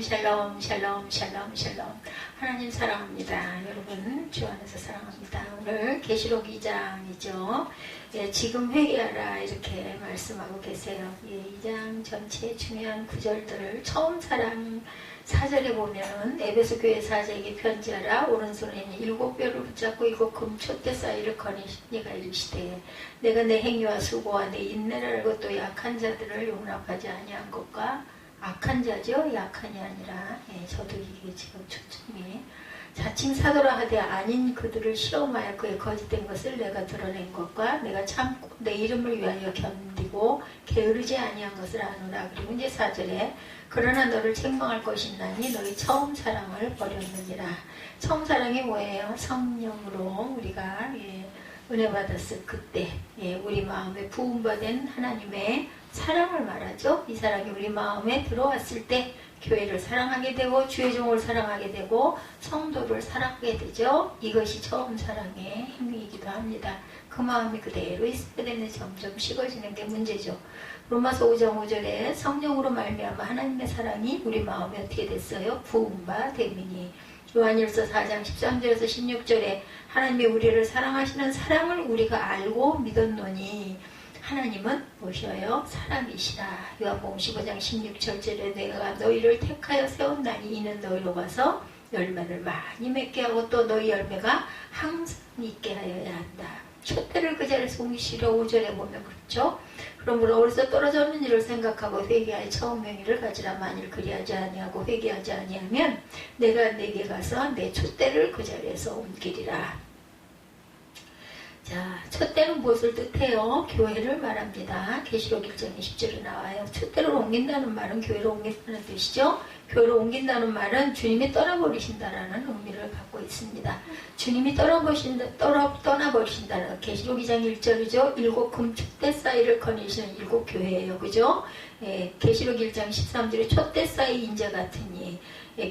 샬롬 샬롬 샬롬 샬롬. 하나님 사랑합니다. 여러분 주 안에서 사랑합니다. 오늘 계시록 2장이죠. 예, 지금 회개하라 이렇게 말씀하고 계세요. 예, 2장 전체 중요한 구절들을 처음 사랑 4절에 보면 에베소 교회 사자에게 편지하라. 오른손에 있는 7뼈를 붙잡고 이곳 금 촛대 사이를 거니 네가 이르시되 내가 내 행위와 수고와 내 인내를 알고 또 약한 자들을 용납하지 아니한 것과 악한 자죠. 약한이 아니라 저도 이게 지금 초점이 자칭 사도라 하되 아닌 그들을 시험하여 그의 거짓된 것을 내가 드러낸 것과 내가 참고 내 이름을 위하여 견디고 게으르지 아니한 것을 아노라. 그리고 이제 4절에 그러나 너를 책망할 것이 있나니 너희 처음 사랑을 버렸느니라. 처음 사랑이 뭐예요? 성령으로 우리가 은혜 받았을 그때 우리 마음에 부음받은 하나님의 사랑을 말하죠. 이 사랑이 우리 마음에 들어왔을 때 교회를 사랑하게 되고 주의 종을 사랑하게 되고 성도를 사랑하게 되죠. 이것이 처음 사랑의 행위이기도 합니다. 그 마음이 그대로 있어야 되는데 점점 식어지는 게 문제죠. 로마서 5장 5절에 성령으로 말미암아 하나님의 사랑이 우리 마음에 어떻게 됐어요? 부음바 되미니. 요한일서 4장 13절에서 16절에 하나님이 우리를 사랑하시는 사랑을 우리가 알고 믿었노니 하나님은 무엇이요? 사랑이시라. 요한복음 15장 16절에 내가 너희를 택하여 세웠나니 이는 너희로 가서 열매를 많이 맺게 하고 또 너희 열매가 항상 있게 하여야 한다. 촛대를 그 자리에서 옮기시려 5절에 보면 그렇죠. 그러므로 어디서 떨어졌는 일을 생각하고 회개하여 처음 행위를 가지라. 만일 그리하지 아니하고 회개하지 아니하면 내가 내게 가서 내 촛대를 그 자리에서 옮기리라. 자, 촛대는 무엇을 뜻해요? 교회를 말합니다. 계시록 1장 20절에 나와요. 촛대를 옮긴다는 말은 교회를 옮긴다는 뜻이죠. 교회를 옮긴다는 말은 주님이 떠나버리신다라는 의미를 갖고 있습니다. 주님이 떠나버리신다는 계시록 2장 1절이죠. 7금 촛대 사이를 거니시는 7교회예요. 그죠? 계시록 1장 13절에 촛대 사이 인자 같으니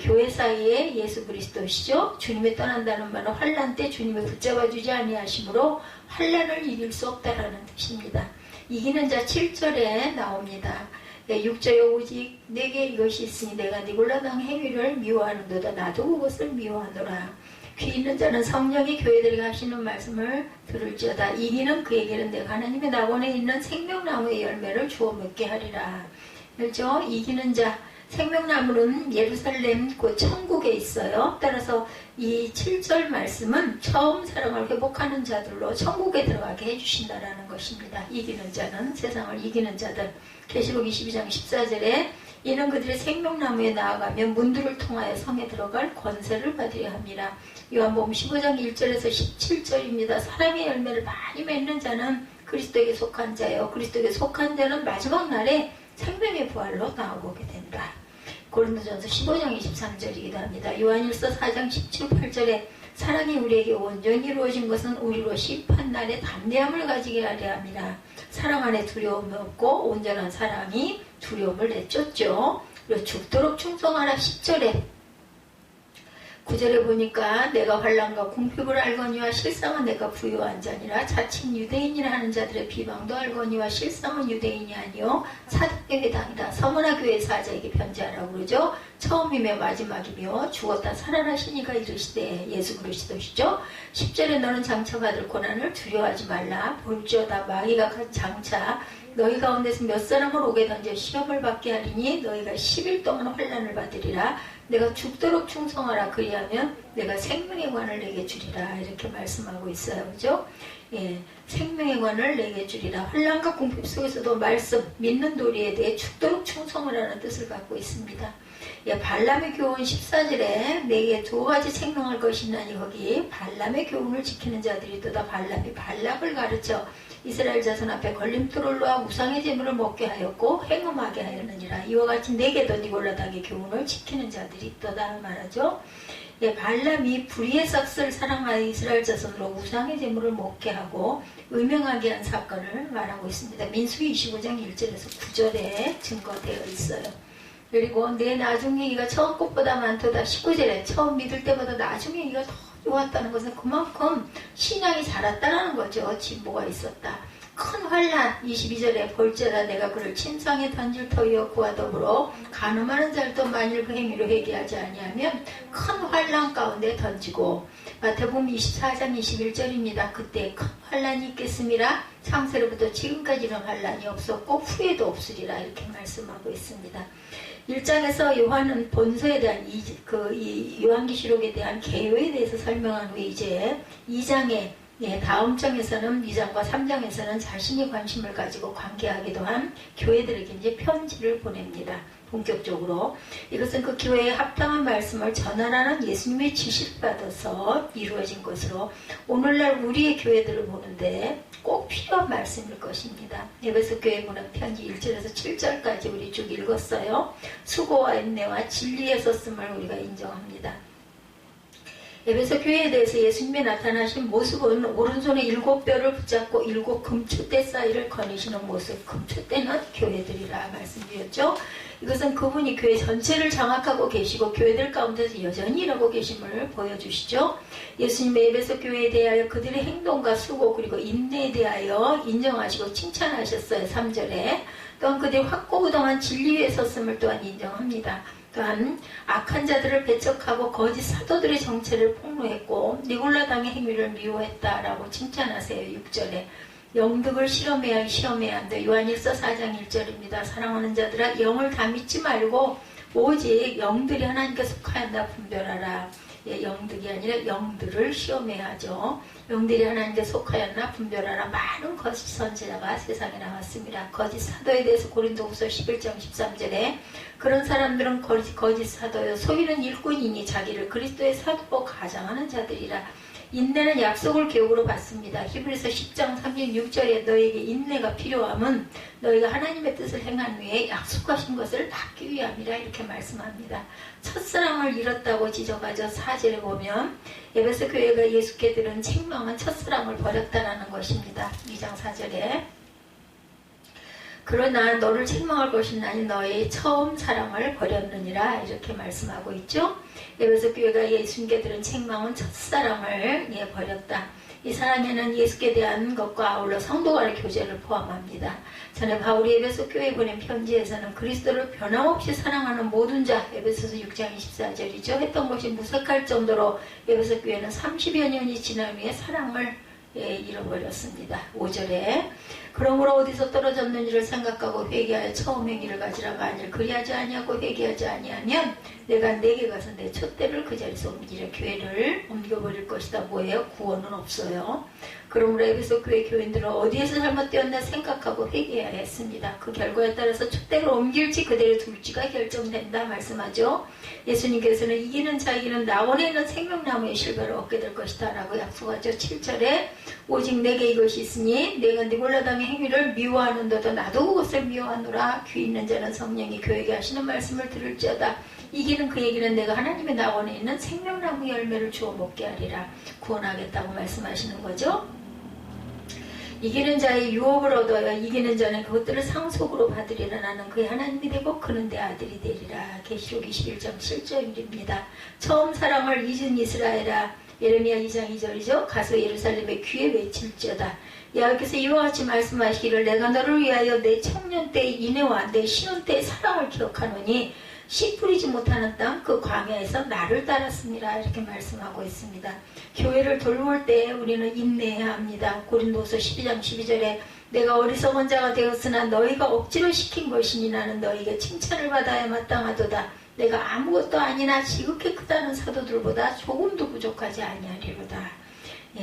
교회 사이에 예수 그리스도시죠. 주님이 떠난다는 말은 환난 때 주님이 붙잡아주지 아니하심으로 환난을 이길 수 없다라는 뜻입니다. 이기는 자 7절에 나옵니다. 6절에 오직 내게 이것이 있으니 내가 니골라당 행위를 미워하는도다. 나도 그것을 미워하노라. 귀 있는 자는 성령이 교회들에게 하시는 말씀을 들을지어다. 이기는 그에게는 내가 하나님의 낙원에 있는 생명나무의 열매를 주어 먹게 하리라. 그렇죠? 이기는 자 생명나무는 예루살렘 그 천국에 있어요. 따라서 이 7절 말씀은 처음 사랑을 회복하는 자들로 천국에 들어가게 해주신다라는 것입니다. 이기는 자는 세상을 이기는 자들. 계시록 22장 14절에 이는 그들의 생명나무에 나아가면 문들을 통하여 성에 들어갈 권세를 받으려 합니다. 요한복음 15장 1절에서 17절입니다. 사랑의 열매를 많이 맺는 자는 그리스도에게 속한 자예요. 그리스도에게 속한 자는 마지막 날에 생명의 부활로 나오게 된다. 고린도전서 15장 23절이기도 합니다. 요한일서 4장 17, 8절에 사랑이 우리에게 온전히 이루어진 것은 우리로 심판날에 담대함을 가지게 하려 합니다. 사랑 안에 두려움이 없고 온전한 사랑이 두려움을 내쫓죠. 그리고 죽도록 충성하라 10절에 9절에 보니까 내가 환난과 궁핍을 알거니와 실상은 내가 부유한 자니라. 자칭 유대인이라 하는 자들의 비방도 알거니와 실상은 유대인이 아니요 사단의 회당이다. 서머나 교회 사자에게 편지하라고 그러죠. 처음이며 마지막이며 죽었다 살아나시니가 이르시되 예수 그리스도시죠. 10절에 너는 장차받을 고난을 두려워하지 말라. 볼지어다 마귀가 장차 너희 가운데서 몇 사람을 오게 던져 시험을 받게 하리니 너희가 10일 동안 환난을 받으리라. 내가 죽도록 충성하라. 그리하면 내가 생명의 관을 내게 주리라. 이렇게 말씀하고 있어요. 그죠? 생명의 관을 내게 주리라. 환난과 궁핍 속에서도 말씀, 믿는 도리에 대해 죽도록 충성을 하는 뜻을 갖고 있습니다. 발람의 교훈 14절에 내게 두 가지 책망할 것이 있나니 거기 발람의 교훈을 지키는 자들이 또다. 발람이 발락을 가르쳐 이스라엘 자손 앞에 걸림돌을 놓아 우상의 제물을 먹게 하였고 행음하게 하였느니라. 이와 같이 네게도 니골라당의 교훈을 지키는 자들이 있도다 말하죠. 발람이 불의의 삭스를 사랑하여 이스라엘 자손으로 우상의 제물을 먹게 하고 음행하게 한 사건을 말하고 있습니다. 민수기 25장 1절에서 9절에 증거되어 있어요. 그리고 내 나중 얘기가 처음 것보다 많도다. 19절에 처음 믿을 때보다 나중 얘기가 더 좋았다는 것은 그만큼 신앙이 자랐다는 거죠. 진보가 있었다. 큰 환난 22절에 볼지어다 내가 그를 침상에 던질 터이요 그와 더불어 간음하는 자들도 만일 그 행위로 회개하지 아니하면 큰 환난 가운데 던지고 마태복음 24장 21절입니다. 그때 큰 환난이 있겠습니다. 창세로부터 지금까지 이런 환난이 없었고 후에도 없으리라 이렇게 말씀하고 있습니다. 1장에서 요한은 본서에 대한 이 요한계시록에 대한 개요에 대해서 설명한 후에 이제 2장에 다음 장에서는 2장과 3장에서는 자신이 관심을 가지고 관계하기도 한 교회들에게 이제 편지를 보냅니다. 본격적으로 이것은 그 교회에 합당한 말씀을 전하라는 예수님의 지시를 받아서 이루어진 것으로 오늘날 우리의 교회들을 보는데 꼭 필요한 말씀일 것입니다. 에베소 교회 보낸 편지 1절에서 7절까지 우리 쭉 읽었어요. 수고와 인내와 진리에 썼음을 우리가 인정합니다. 에베소 교회에 대해서 예수님이 나타나신 모습은 오른손에 7뼈를 붙잡고 7 금추대 사이를 거니시는 모습. 금추대는 교회들이라 말씀드렸죠. 이것은 그분이 교회 전체를 장악하고 계시고 교회들 가운데서 여전히 일하고 계심을 보여주시죠. 예수님의 에베소 교회에 대하여 그들의 행동과 수고 그리고 인내에 대하여 인정하시고 칭찬하셨어요. 3절에. 또한 그들이 확고부동한 진리 위에 섰음을 또한 인정합니다. 또한 악한 자들을 배척하고 거짓 사도들의 정체를 폭로했고 니골라 당의 행위를 미워했다라고 칭찬하세요. 6절에 영득을 시험해야 한다. 요한일서 4장 1절입니다. 사랑하는 자들아 영을 다 믿지 말고 오직 영들이 하나님께 속하였나 분별하라. 영득이 아니라 영들을 시험해야 하죠. 영들이 하나님께 속하였나 분별하라. 많은 거짓 선지자가 세상에 나왔습니다. 거짓 사도에 대해서 고린도후서 11장 13절에 그런 사람들은 거짓 사도요 소위는 일꾼이니 자기를 그리스도의 사도로 가장하는 자들이라. 인내는 약속을 교육으로 받습니다. 히브리서 10장 36절에 너에게 인내가 필요함은 너희가 하나님의 뜻을 행한 후에 약속하신 것을 받기 위함이라 이렇게 말씀합니다. 첫사랑을 잃었다고 지적하죠. 4절에 보면 에베소 교회가 예수께 들은 책망은 첫사랑을 버렸다라는 것입니다. 2장 4절에 그러나 너를 책망할 것은 아니 너의 처음 사랑을 버렸느니라 이렇게 말씀하고 있죠. 에베소 교회가 예수님께 들은 책망은 첫사랑을 버렸다. 이 사랑에는 예수께 대한 것과 아울러 성도 간의 교제를 포함합니다. 전에 바울이 에베소 교회에 보낸 편지에서는 그리스도를 변함없이 사랑하는 모든 자 에베소서 6장 24절이죠. 했던 것이 무색할 정도로 에베소 교회는 30여 년이 지난 후에 사랑을 잃어버렸습니다. 5절에 그러므로 어디서 떨어졌는지를 생각하고 회개하여 처음 행위를 가지라가 아니라 그리하지 아니하고 회개하지 아니하면 내가 내게 가서 내 촛대를 그 자리에서 옮기려 교회를 옮겨버릴 것이다. 뭐예요? 구원은 없어요. 그러므로 에베소 교회 교인들은 어디에서 잘못되었나 생각하고 회개해야 했습니다. 그 결과에 따라서 촛대를 옮길지 그대로 둘지가 결정된다 말씀하죠. 예수님께서는 이기는 자에게는 나원에 있는 생명나무의 실과를 얻게 될 것이다 라고 약속하죠. 7절에 오직 내게 이것이 있으니 내가 니골라당의 행위를 미워하는도다 나도 그것을 미워하노라. 귀 있는 자는 성령이 교회에게 하시는 말씀을 들을지어다. 이기는 그에게는 내가 하나님의 나원에 있는 생명나무 열매를 주어 먹게 하리라. 구원하겠다고 말씀하시는 거죠. 이기는 자의 유업을 얻어야 이기는 자는 그것들을 상속으로 받으리라. 나는 그의 하나님이 되고 그는 내 아들이 되리라. 계시록 21장 7절입니다. 처음 사랑을 잊은 이스라엘아. 예레미야 2장 2절이죠. 가서 예루살렘의 귀에 외칠지어다. 여호와께서 이와 같이 말씀하시기를 내가 너를 위하여 내 청년 때의 인애와 내 신혼 때의 사랑을 기억하노니 씨 뿌리지 못하는 땅 그 광야에서 나를 따랐습니다. 이렇게 말씀하고 있습니다. 교회를 돌볼 때 우리는 인내해야 합니다. 고린도서 12장 12절에 내가 어리석은 자가 되었으나 너희가 억지로 시킨 것이니 나는 너희에게 칭찬을 받아야 마땅하도다. 내가 아무것도 아니나 지극히 크다는 사도들보다 조금도 부족하지 아니하리로다.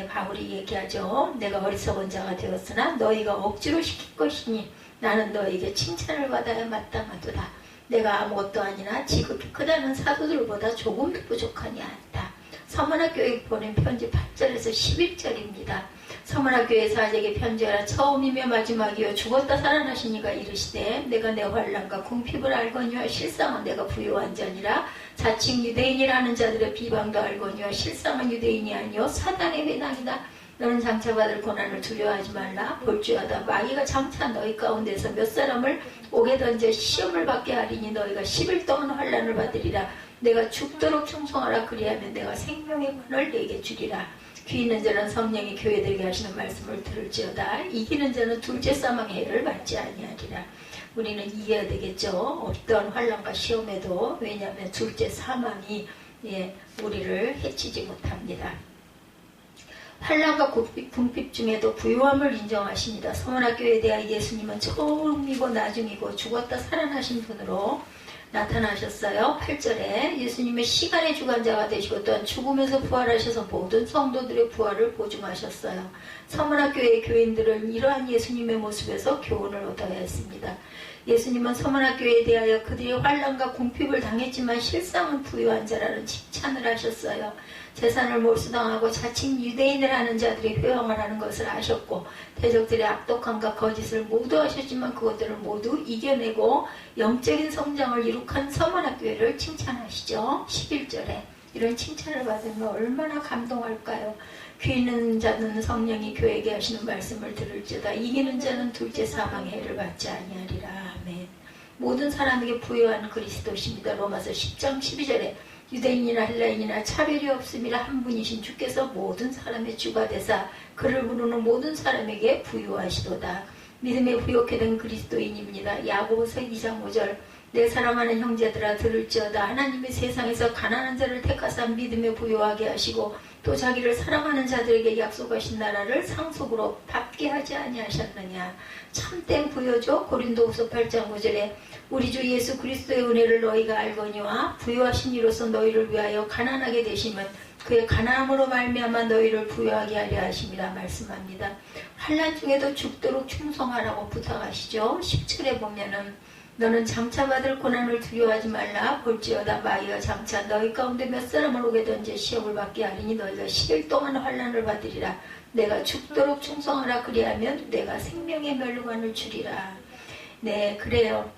바울이 얘기하죠. 내가 어리석은 자가 되었으나 너희가 억지로 시킨 것이니 나는 너희에게 칭찬을 받아야 마땅하도다. 내가 아무것도 아니나 지극히 크다는 사도들보다 조금도 부족하니 않다. 서문학교에 보낸 편지 8절에서 11절입니다. 서문학교의 사제에게 편지하라. 처음이며 마지막이요 죽었다 살아나신 이가 이르시되 내가 내 환난과 궁핍을 알거니와 실상은 내가 부요한 자니라. 자칭 유대인이라는 자들의 비방도 알거니와 실상은 유대인이 아니요 사단의 회당이다. 너는 장차받을 고난을 두려워하지 말라. 볼지어다 마귀가 장차 너희 가운데서 몇 사람을 옥에 던져 시험을 받게 하리니 너희가 10일 동안 환난을 받으리라. 내가 죽도록 충성하라. 그리하면 내가 생명의 권을 내게 주리라. 귀 있는 자는 성령이 교회들에게 하시는 말씀을 들을지어다. 이기는 자는 둘째 사망의 해를 받지 아니하리라. 우리는 이겨야 되겠죠. 어떤 환난과 시험에도. 왜냐하면 둘째 사망이 우리를 해치지 못합니다. 환난과 궁핍 중에도 부요함을 인정하십니다. 서문학교에 대하여 예수님은 처음이고 나중이고 죽었다 살아나신 분으로 나타나셨어요. 8절에 예수님의 시간의 주관자가 되시고 또한 죽음에서 부활하셔서 모든 성도들의 부활을 보증하셨어요. 서문학교의 교인들은 이러한 예수님의 모습에서 교훈을 얻어야 했습니다. 예수님은 서문학교에 대하여 그들이 환난과 궁핍을 당했지만 실상은 부유한 자라는 칭찬을 하셨어요. 재산을 몰수당하고 자칭 유대인을 하는 자들이 회방을 하는 것을 아셨고 대적들의 악독함과 거짓을 모두 하셨지만 그것들을 모두 이겨내고 영적인 성장을 이룩한 서문학교회를 칭찬하시죠. 11절에 이런 칭찬을 받으면 얼마나 감동할까요? 귀 있는 자는 성령이 교회에게 하시는 말씀을 들을지어다. 이기는 자는 둘째 사망의 해를 받지 아니하리라. 아멘. 모든 사람에게 부여한 그리스도십니다. 로마서 10장 12절에 유대인이나 헬라인이나 차별이 없음이라 한 분이신 주께서 모든 사람의 주가 되사 그를 부르는 모든 사람에게 부유하시도다. 믿음에 부욕해 된 그리스도인입니다. 야고보서 2장 5절 내 사랑하는 형제들아 들을지어다. 하나님이 세상에서 가난한 자를 택하사 믿음에 부유하게 하시고 또 자기를 사랑하는 자들에게 약속하신 나라를 상속으로 받게 하지 아니하셨느냐. 참된 부여죠. 고린도후서 8장 5절에 우리 주 예수 그리스도의 은혜를 너희가 알거니와 부유하신 이로서 너희를 위하여 가난하게 되심은 그의 가난함으로 말미암아 너희를 부유하게 하려 하심이라 말씀합니다. 환난 중에도 죽도록 충성하라고 부탁하시죠. 10절에 보면은 너는 장차받을 고난을 두려워하지 말라. 볼지어다 마이와 장차 너희 가운데 몇 사람을 오게 던져 시험을 받게 하리니 너희가 10일 동안 환난을 받으리라. 내가 죽도록 충성하라. 그리하면 내가 생명의 멸류관을 주리라. 네, 그래요.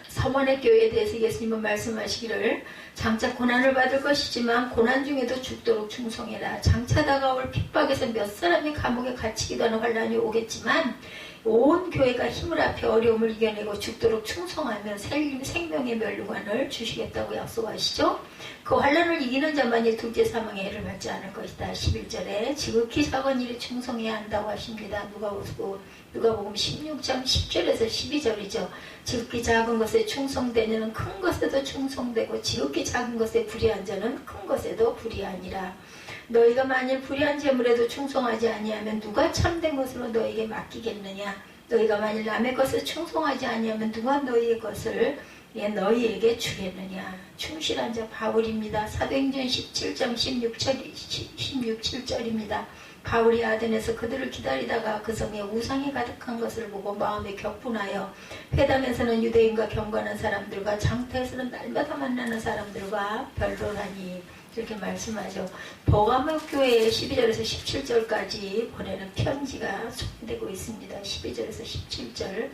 서문의 교회에 대해서 예수님은 말씀하시기를 장차 고난을 받을 것이지만 고난 중에도 죽도록 충성해라. 장차 다가올 핍박에서 몇 사람이 감옥에 갇히기도 하는 환난이 오겠지만 온 교회가 힘을 합해 어려움을 이겨내고 죽도록 충성하면 생명의 멸류관을 주시겠다고 약속하시죠. 그 환난을 이기는 자만이 둘째 사망의 해를 받지 않을 것이다. 11절에 지극히 작은 일에 충성해야 한다고 하십니다. 누가복음 16장 10절에서 12절이죠. 지극히 작은 것에 충성되는 큰 것에도 충성되고 지극히 작은 것에 불의한 자는 큰 것에도 불의하니라. 너희가 만일 불의한 재물에도 충성하지 아니하면 누가 참된 것으로 너희에게 맡기겠느냐. 너희가 만일 남의 것에 충성하지 아니하면 누가 너희의 것을 너희에게 주겠느냐. 충실한 자 바울입니다. 사도행전 17장 16-7절입니다. 바울이 아덴에서 그들을 기다리다가 그 성에 우상이 가득한 것을 보고 마음에 격분하여 회당에서는 유대인과 경건한 사람들과 장터에서는 날마다 만나는 사람들과 변론하니 이렇게 말씀하죠. 버가모 교회에 12절에서 17절까지 보내는 편지가 소개되고 있습니다. 12절에서 17절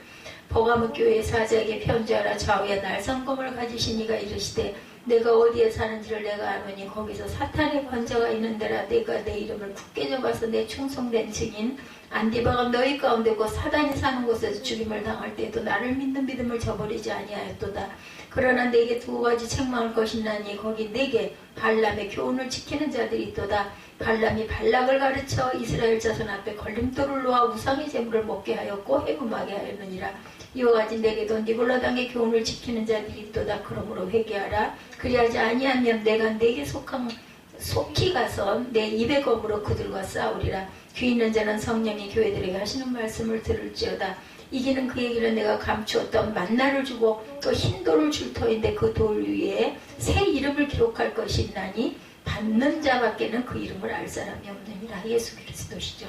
버가모 교회의 사자에게 편지하라. 좌우에 날성검을 가지신 이가 이르시되 내가 어디에 사는지를 내가 아노니 거기서 사탄의 권자가 있는 데라. 내가 내 이름을 굳게 잡아서 내 충성된 증인 안디바가 너희 가운데 고 사단이 사는 곳에서 죽임을 당할 때에도 나를 믿는 믿음을 저버리지 아니하였도다. 그러나 내게 두 가지 책망할 것이나니 거기 내게 발람의 교훈을 지키는 자들이 있도다. 발람이 발락을 가르쳐 이스라엘 자손 앞에 걸림돌을 놓아 우상의 재물을 먹게 하였고 해금하게 하였느니라. 이와 같이 내게도 니골라당의 교훈을 지키는 자들이 있도다. 그러므로 회개하라. 그리하지 아니하면 내가 내게 속히 가서 내 입의 검으로 그들과 싸우리라. 귀 있는 자는 성령이 교회들에게 하시는 말씀을 들을지어다. 이기는 그의 길은 내가 감추었던 만나를 주고 또 흰 돌을 줄 터인데 그 돌 위에 새 이름을 기록할 것이 있나니 받는 자밖에는 그 이름을 알 사람이 없느니라. 예수 그리스도시죠.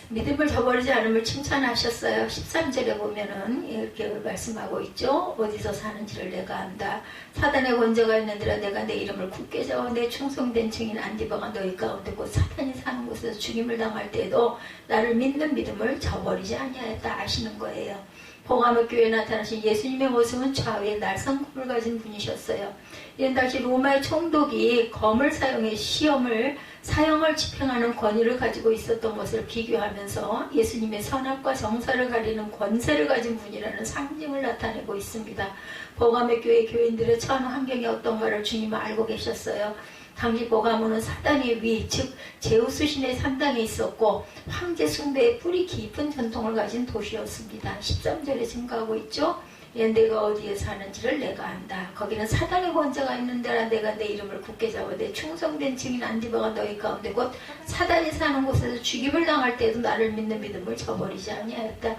믿음을 저버리지 않음을 칭찬하셨어요. 13절에 보면은 이렇게 말씀하고 있죠. 어디서 사는지를 내가 안다. 사단의 권자가 있는 데라 내가 내 이름을 굳게 잡아 내 충성된 증인 안디바가 너희 가운데 곧 사탄이 사는 곳에서 죽임을 당할 때에도 나를 믿는 믿음을 저버리지 아니하였다 하시는 거예요. 버가모 교회에 나타나신 예수님의 모습은 좌우에 날성검을 가진 분이셨어요. 이는 당시 로마의 총독이 검을 사용해 사형을 집행하는 권위를 가지고 있었던 것을 비교하면서 예수님의 선악과 정사를 가리는 권세를 가진 분이라는 상징을 나타내고 있습니다. 버가모 교회 교인들의 처한 환경이 어떤가를 주님은 알고 계셨어요. 당시 버가모는 사단의 위, 즉 제우스 신의 산당에 있었고 황제 숭배의 뿌리 깊은 전통을 가진 도시였습니다. 13절에 증가하고 있죠. 내가 어디에 사는지를 내가 안다. 거기는 사단의 권자가 있는 데라. 내가 내 이름을 굳게 잡아 내 충성된 증인 안디바가 너희 가운데 곧 사단이 사는 곳에서 죽임을 당할 때에도 나를 믿는 믿음을 저버리지 아니하였다.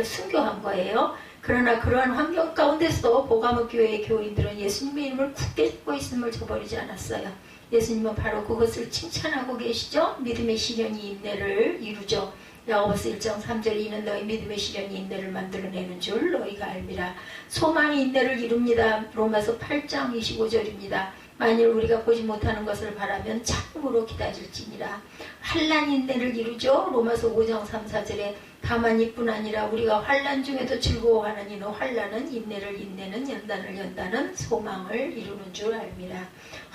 순교한 거예요. 그러나 그러한 환경 가운데서도 보가모 교회의 교인들은 예수님의 이름을 굳게 잡고 있음을 저버리지 않았어요. 예수님은 바로 그것을 칭찬하고 계시죠. 믿음의 시련이 인내를 이루죠. 야고보서 1장 3절에 이는 너희 믿음의 시련이 인내를 만들어내는 줄 너희가 알미라. 소망이 인내를 이룹니다. 로마서 8장 25절입니다. 만일 우리가 보지 못하는 것을 바라면 참음으로 기다릴지니라. 환난 인내를 이루죠. 로마서 5장 3, 4절에 다만 이뿐 아니라 우리가 환난 중에도 즐거워하는 이는 환난은 인내를 인내는 연단을 연단은 소망을 이루는 줄 알미라.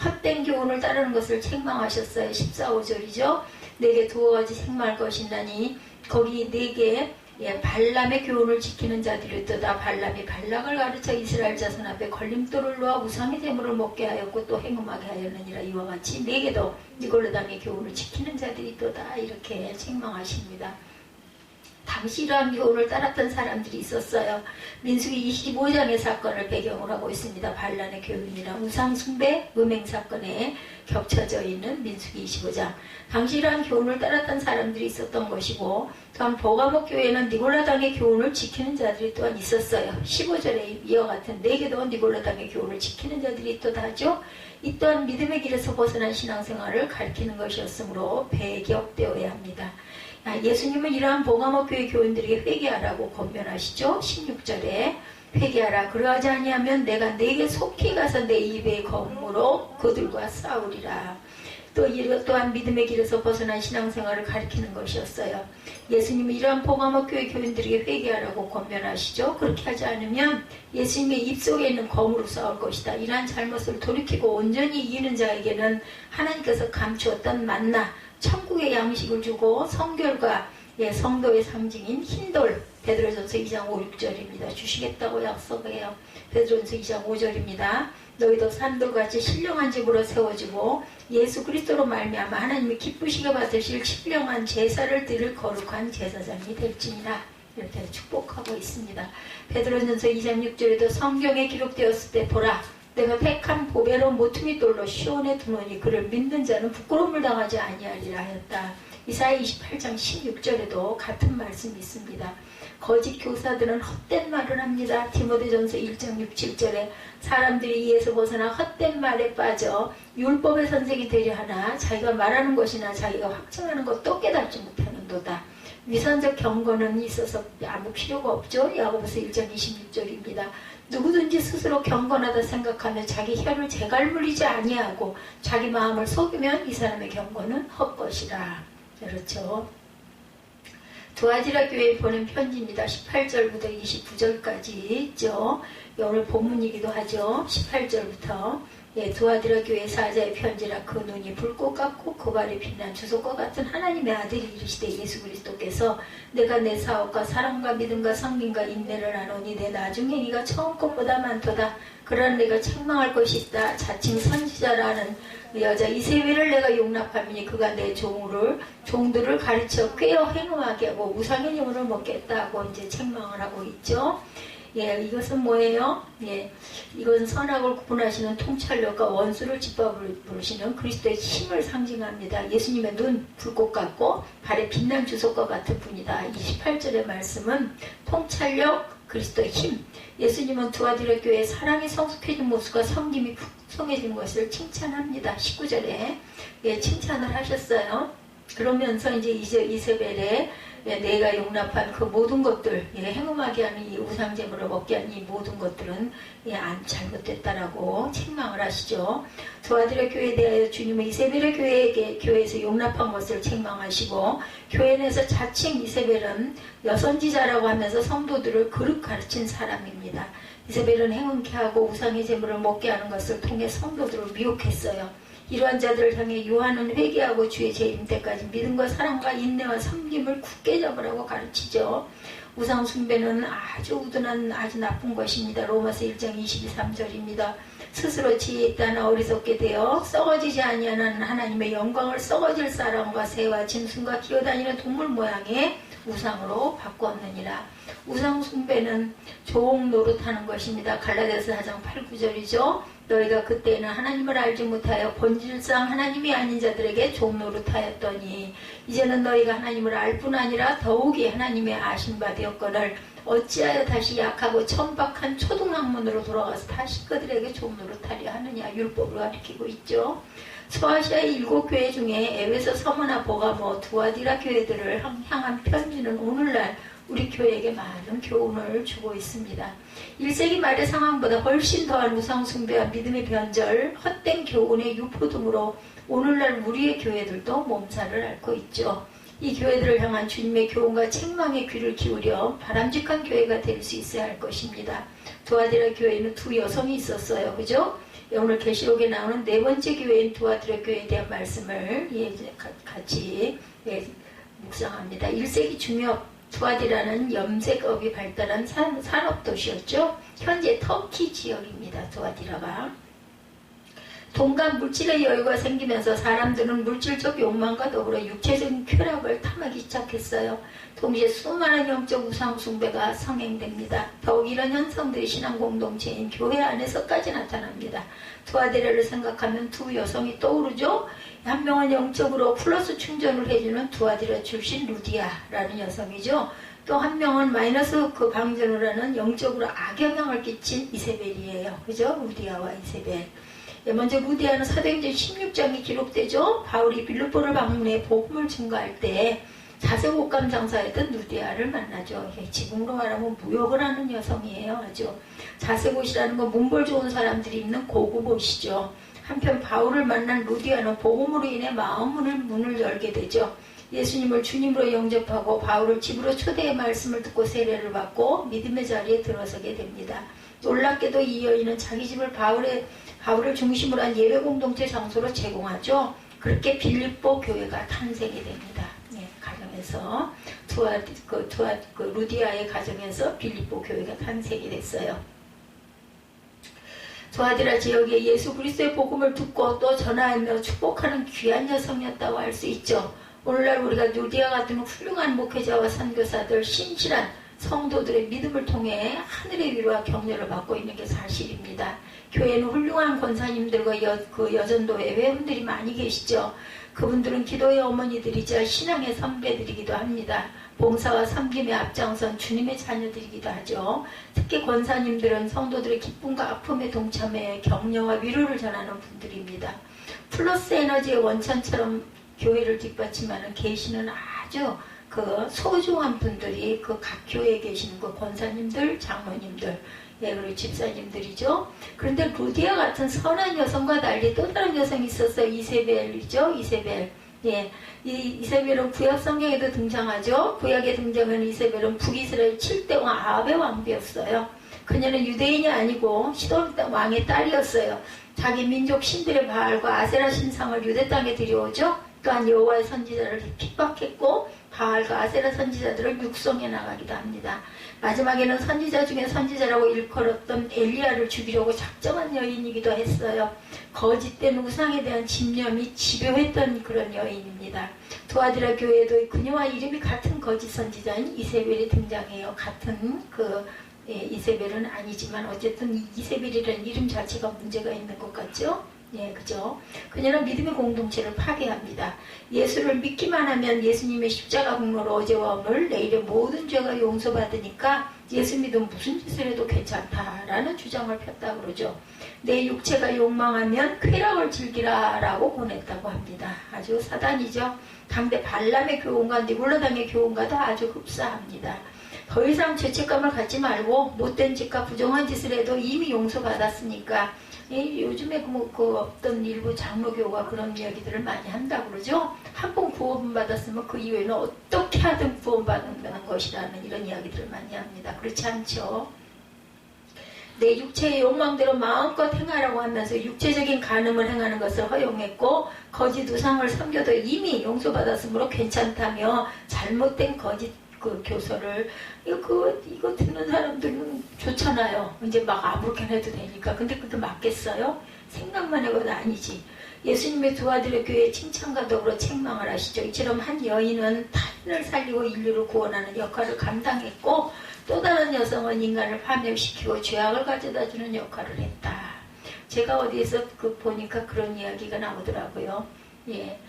헛된 교훈을 따르는 것을 책망하셨어요. 14, 5절이죠. 내게 두어 가지 생망할 것이나니 거기 내게 발람의 교훈을 지키는 자들이 있도다. 발람이 발락을 가르쳐 이스라엘 자손 앞에 걸림돌을 놓아 우상의 제물을 먹게 하였고 또 행음하게 하였느니라. 이와 같이 내게도 니골라당의 교훈을 지키는 자들이 있도다. 이렇게 책망하십니다. 당시 이러한 교훈을 따랐던 사람들이 있었어요. 민수기 25장의 사건을 배경으로 하고 있습니다. 반란의 교훈이랑 우상숭배, 음행사건에 겹쳐져 있는 민수기 25장. 당시 이러한 교훈을 따랐던 사람들이 있었던 것이고, 또한 버가모 교회는 니골라당의 교훈을 지키는 자들이 또한 있었어요. 15절에 이와 같은 내게도 니골라당의 교훈을 지키는 자들이 또다 하죠. 이 또한 믿음의 길에서 벗어난 신앙생활을 가리키는 것이었으므로 배격되어야 합니다. 예수님은 이러한 버가모 교회 교인들에게 회개하라고 권면하시죠. 16절에 회개하라. 그러하지 아니하면 내가 네게 속히 가서 내 입의 검으로 그들과 싸우리라. 또 이것 또한 믿음의 길에서 벗어난 신앙생활을 가리키는 것이었어요. 예수님은 이러한 버가모 교회 교인들에게 회개하라고 권면하시죠. 그렇게 하지 않으면 예수님의 입속에 있는 검으로 싸울 것이다. 이러한 잘못을 돌이키고 온전히 이기는 자에게는 하나님께서 감추었던 만나, 천국의 양식을 주고 성결과 성도의 상징인 흰돌, 베드로전서 2장 5, 6절입니다. 주시겠다고 약속해요. 베드로전서 2장 5절입니다. 너희도 산돌같이 신령한 집으로 세워지고 예수 그리스도로 말미암아 하나님이 기쁘시게 받으실 신령한 제사를 드릴 거룩한 제사장이 될지니라. 이렇게 축복하고 있습니다. 베드로전서 2장 6절에도 성경에 기록되었을 때 보라 내가 택한 보배로 모퉁이 돌로 시온에 두노니 그를 믿는 자는 부끄러움을 당하지 아니하리라 하였다. 이사야 28장 16절에도 같은 말씀이 있습니다. 거짓 교사들은 헛된 말을 합니다. 디모데전서 1장 6, 7절에 사람들이 이에서 벗어나 헛된 말에 빠져 율법의 선생이 되려 하나 자기가 말하는 것이나 자기가 확증하는 것도 깨닫지 못하는도다. 위선적 경건은 있어서 아무 필요가 없죠. 야고보서 1장 26절입니다. 누구든지 스스로 경건하다 생각하며 자기 혀를 재갈물리지 아니하고 자기 마음을 속이면 이 사람의 경건은 헛것이라. 그렇죠. 두아디라 교회에 보낸 편지입니다. 18절부터 29절까지 있죠. 오늘 본문이기도 하죠. 18절부터 두아디라 교회 사자의 편지라. 그 눈이 불꽃 같고 그 발이 빛난 주석과 같은 하나님의 아들이 이르시되 예수 그리스도께서 내가 내 사업과 사랑과 믿음과 성김과 인내를 나누니 내 나중 행위가 처음 것보다 많도다. 그러나 내가 책망할 것이 있다. 자칭 선지자라는 여자 이세벨을 내가 용납하니 그가 내 종들을 가르쳐 꾀어 행음하게 하고 우상의 영혼을 먹겠다고 이제 책망을 하고 있죠. 이것은 뭐예요? 이것은 선악을 구분하시는 통찰력과 원수를 짓밟아 부르시는 그리스도의 힘을 상징합니다. 예수님의 눈 불꽃 같고 발에 빛난 주석과 같은 분이다. 28절의 말씀은 통찰력, 그리스도의 힘. 예수님은 두아디라 교회의 사랑이 성숙해진 모습과 섬김이 풍성해진 것을 칭찬합니다. 19절에 칭찬을 하셨어요. 그러면서 이제 이세벨의 내가 용납한 그 모든 것들, 행음하게 하는 이 우상제물을 먹게 하는 이 모든 것들은 안 잘못됐다라고 책망을 하시죠. 두아디라 교회에 대하여 주님은 이세벨의 교회에서 용납한 것을 책망하시고, 교회 내에서 자칭 이세벨은 여선지자라고 하면서 성도들을 그릇 가르친 사람입니다. 이세벨은 행음케 하고 우상의 제물을 먹게 하는 것을 통해 성도들을 미혹했어요. 이러한 자들을 향해 요한은 회개하고 주의 재림 때까지 믿음과 사랑과 인내와 섬김을 굳게 잡으라고 가르치죠. 우상 숭배는 아주 우둔한 아주 나쁜 것입니다. 로마서 1장 22, 3절입니다. 스스로 지혜 있다나 어리석게 되어 썩어지지 아니하는 하나님의 영광을 썩어질 사람과 새와 짐승과 기어다니는 동물 모양의 우상으로 바꾸었느니라. 우상 숭배는 종 노릇하는 것입니다. 갈라디아서 4장 8, 9절이죠. 너희가 그때는 하나님을 알지 못하여 본질상 하나님이 아닌 자들에게 종 노릇하였더니 이제는 너희가 하나님을 알 뿐 아니라 더욱이 하나님의 아신 바 되었거늘 어찌하여 다시 약하고 천박한 초등학문으로 돌아가서 다시 그들에게 종 노릇하려 하느냐. 율법을 가리키고 있죠. 소아시아의 7교회 중에 에베소, 서머나, 보가모, 두아디라 교회들을 향한 편지는 오늘날 우리 교회에게 많은 교훈을 주고 있습니다. 1세기 말의 상황보다 훨씬 더한 우상숭배와 믿음의 변절, 헛된 교훈의 유포 등으로 오늘날 우리의 교회들도 몸살을 앓고 있죠. 이 교회들을 향한 주님의 교훈과 책망의 귀를 기울여 바람직한 교회가 될 수 있어야 할 것입니다. 두아디라 교회에는 두 여성이 있었어요. 그죠? 오늘 계시록에 나오는 네 번째 교회인 두아디라 교회에 대한 말씀을 같이 묵상합니다. 1세기 중엽 두아디라는 염색업이 발달한 산업도시였죠. 현재 터키 지역입니다. 두아디라가. 동간 물질의 여유가 생기면서 사람들은 물질적 욕망과 더불어 육체적인 쾌락을 탐하기 시작했어요. 동시에 수많은 영적 우상 숭배가 성행됩니다. 더욱 이런 현상들이 신앙 공동체인 교회 안에서까지 나타납니다. 두아디라를 생각하면 두 여성이 떠오르죠. 한 명은 영적으로 플러스 충전을 해주는 두아디라 출신 루디아라는 여성이죠. 또 한 명은 마이너스 방전을 하는 영적으로 악영향을 끼친 이세벨이에요. 그죠? 루디아와 이세벨. 먼저 루디아는 사도행전 16장이 기록되죠. 바울이 빌립보를 방문해 복음을 증거할 때 자색 옷감 장사였던 루디아를 만나죠. 지금으로 말하면 무역을 하는 여성이에요. 아주 자색 옷이라는 건 문벌 좋은 사람들이 입는 고급 옷이죠. 한편 바울을 만난 루디아는 복음으로 인해 문을 열게 되죠. 예수님을 주님으로 영접하고 바울을 집으로 초대의 말씀을 듣고 세례를 받고 믿음의 자리에 들어서게 됩니다. 놀랍게도 이 여인은 자기 집을 바울을 중심으로 한 예배 공동체 장소로 제공하죠. 그렇게 빌립보 교회가 탄생이 됩니다. 가정에서 루디아의 가정에서 빌립보 교회가 탄생이 됐어요. 두아디라 지역에 예수 그리스도의 복음을 듣고 또 전하며 축복하는 귀한 여성이었다고 할 수 있죠. 오늘날 우리가 루디아 같은 훌륭한 목회자와 선교사들, 신실한 성도들의 믿음을 통해 하늘의 위로와 격려를 받고 있는 게 사실입니다. 교회는 훌륭한 권사님들과 여전도회 회원들이 많이 계시죠. 그분들은 기도의 어머니들이자 신앙의 선배들이기도 합니다. 봉사와 섬김에 앞장선 주님의 자녀들이기도 하죠. 특히 권사님들은 성도들의 기쁨과 아픔에 동참해 격려와 위로를 전하는 분들입니다. 플러스 에너지의 원천처럼 교회를 뒷받침하는 계시는 아주 소중한 분들이 각 교회에 계시는 권사님들, 장로님들, 그리고 집사님들이죠. 그런데 루디아 같은 선한 여성과 달리 또 다른 여성이 있었어요. 이세벨이죠. 이세벨. 이 이세벨은 구약 성경에도 등장하죠. 구약에 등장하는 이세벨은 북이스라엘 7대 왕 아합의 왕비였어요. 그녀는 유대인이 아니고 시돈 왕의 딸이었어요. 자기 민족 신들의 바알과 아세라 신상을 유대 땅에 들여오죠. 또한 여호와의 선지자를 핍박했고 바알과 아세라 선지자들을 육성해 나가기도 합니다. 마지막에는 선지자 중에 선지자라고 일컬었던 엘리야를 죽이려고 작정한 여인이기도 했어요. 거짓된 우상에 대한 집념이 집요했던 그런 여인입니다. 두아디라 교회에도 그녀와 이름이 같은 거짓 선지자인 이세벨이 등장해요. 같은 이세벨은 아니지만 어쨌든 이세벨이라는 이름 자체가 문제가 있는 것 같죠? 그죠? 그녀는 믿음의 공동체를 파괴합니다. 예수를 믿기만 하면 예수님의 십자가 공로로 어제와 오늘 내일의 모든 죄가 용서받으니까 예수 믿으면 무슨 짓을 해도 괜찮다라는 주장을 폈다 그러죠. 내 육체가 욕망하면 쾌락을 즐기라 라고 보냈다고 합니다. 아주 사단이죠. 당대 발람의 교훈과 니골라당의 교훈과도 아주 흡사합니다. 더 이상 죄책감을 갖지 말고 못된 짓과 부정한 짓을 해도 이미 용서받았으니까 요즘에 어떤 일부 장로교가 그런 이야기들을 많이 한다고 그러죠. 한 번 구원받았으면 그 이후에는 어떻게 하든 구원받는 것이라는 이런 이야기들을 많이 합니다. 그렇지 않죠. 내 육체의 욕망대로 마음껏 행하라고 하면서 육체적인 간음을 행하는 것을 허용했고 거짓 우상을 섬겨도 이미 용서받았으므로 괜찮다며 잘못된 거짓 그 교서를 이거 듣는 사람들은 좋잖아요. 이제 막 아무렇게나 해도 되니까. 근데 그게 맞겠어요? 생각만 해봐도 아니지. 예수님의 두 아들의 교회에 칭찬과 더불어 책망을 하시죠. 이처럼 한 여인은 타인을 살리고 인류를 구원하는 역할을 감당했고 또 다른 여성은 인간을 파멸시키고 죄악을 가져다주는 역할을 했다. 제가 어디에서 보니까 그런 이야기가 나오더라고요. 예,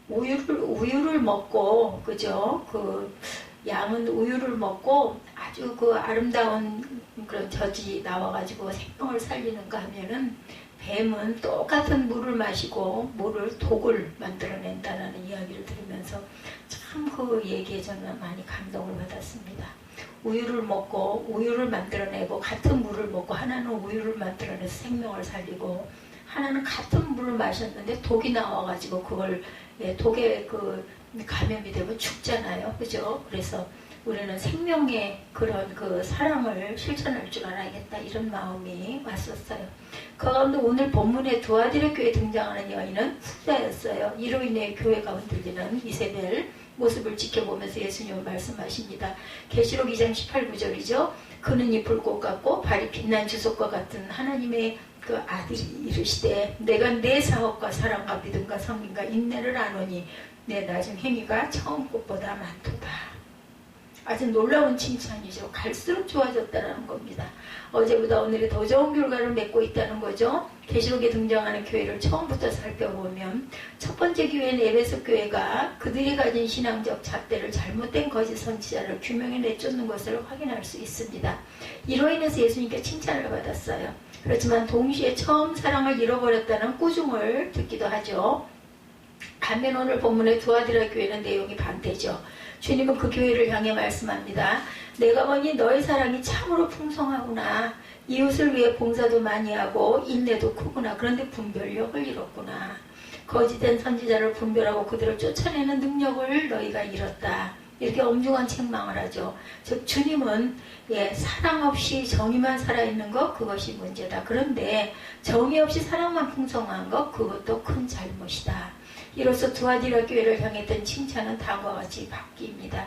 우유를 먹고, 그죠? 양은 우유를 먹고 아주 아름다운 그런 젖이 나와가지고 생명을 살리는가 하면은 뱀은 똑같은 물을 마시고 독을 만들어낸다는 이야기를 들으면서 참 그 얘기에 저는 많이 감동을 받았습니다. 우유를 먹고 우유를 만들어내고 같은 물을 먹고 하나는 우유를 만들어내서 생명을 살리고 하나는 같은 물을 마셨는데 독이 나와가지고 그걸 독에 감염이 되면 죽잖아요. 그죠? 그래서 우리는 생명의 그런 사랑을 실천할 줄 알아야겠다 이런 마음이 왔었어요. 그 가운데 오늘 본문에 두 아들의 교회에 등장하는 여인은 후자였어요. 이로 인해 교회가 흔들리는 이세벨 모습을 지켜보면서 예수님은 말씀하십니다. 계시록 2장 18, 9절이죠. 그는 이 불꽃 같고 발이 빛난 주석과 같은 하나님의 그 아들이 이르시되 내가 내 사업과 사랑과 믿음과 성민과 인내를 아노니 내 낮은 행위가 처음 것보다 많도다. 아주 놀라운 칭찬이죠. 갈수록 좋아졌다는 겁니다. 어제보다 오늘이 더 좋은 결과를 맺고 있다는 거죠. 계시록에 등장하는 교회를 처음부터 살펴보면 첫 번째 교회는 에베소 교회가 그들이 가진 신앙적 잣대를 잘못된 거짓 선지자를 규명해 내쫓는 것을 확인할 수 있습니다. 이로 인해서 예수님께 칭찬을 받았어요. 그렇지만 동시에 처음 사랑을 잃어버렸다는 꾸중을 듣기도 하죠. 반면 오늘 본문의 두 아들의 교회는 내용이 반대죠. 주님은 그 교회를 향해 말씀합니다. 내가 보니 너의 사랑이 참으로 풍성하구나. 이웃을 위해 봉사도 많이 하고 인내도 크구나. 그런데 분별력을 잃었구나. 거짓된 선지자를 분별하고 그들을 쫓아내는 능력을 너희가 잃었다. 이렇게 엄중한 책망을 하죠. 즉 주님은 사랑 없이 정의만 살아있는 것 그것이 문제다. 그런데 정의 없이 사랑만 풍성한 것 그것도 큰 잘못이다. 이로써 두아디라 교회를 향했던 칭찬은 다음과 같이 바뀝니다.